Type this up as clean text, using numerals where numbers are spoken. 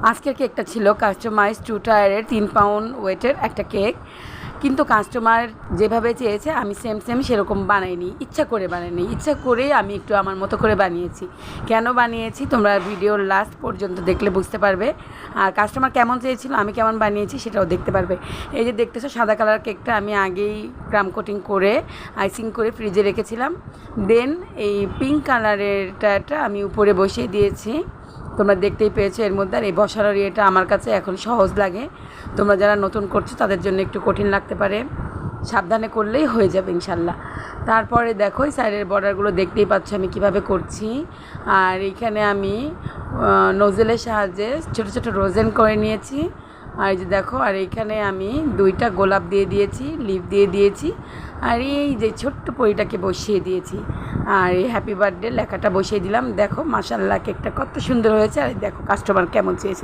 আজকের কেকটা ছিল কাস্টমাইজ 2 টায়ারের 3 পাউন্ড ওয়েটের একটা কেক, কিন্তু কাস্টমার যেভাবে চেয়েছে আমি সেম সেরকম বানাইনি, ইচ্ছা করে বানাইনি, ইচ্ছা করেই আমি একটু আমার মতো করে বানিয়েছি। কেন বানিয়েছি তোমরা ভিডিওর লাস্ট পর্যন্ত দেখলে বুঝতে পারবে, আর কাস্টমার কেমন চেয়েছিল আমি কেমন বানিয়েছি সেটাও দেখতে পারবে। এই যে দেখতেছো সাদা কালার কেকটা আমি আগেই ক্রাম কোটিং করে আইসিং করে ফ্রিজে রেখেছিলাম। দেন এই পিঙ্ক কালারেরটা আমি উপরে বসিয়ে দিয়েছি, তোমরা দেখতেই পেয়েছো। এর মধ্যে আর এই বসানোর ইয়েটা আমার কাছে এখন সহজ লাগে, তোমরা যারা নতুন করছো তাদের জন্য একটু কঠিন লাগতে পারে, সাবধানে করলেই হয়ে যাবে ইনশাল্লাহ। তারপরে দেখো এই সাইডের বর্ডারগুলো দেখতেই পাচ্ছ আমি কিভাবে করছি। আর এইখানে আমি নোজেলের সাহায্যে ছোটো ছোটো রোজেন করে নিয়েছি। আর এই যে দেখো, আর এইখানে আমি 2টা গোলাপ দিয়ে দিয়েছি, লিভ দিয়ে দিয়েছি, আর এই যে ছোট্ট পরিটাকে বসিয়ে দিয়েছি, আর এই হ্যাপি বার্থডে লেখাটা বসিয়ে দিলাম। দেখো মাশাআল্লাহ কেকটা কত সুন্দর হয়েছে। আর দেখো কাস্টমার কেমন চেয়েছে।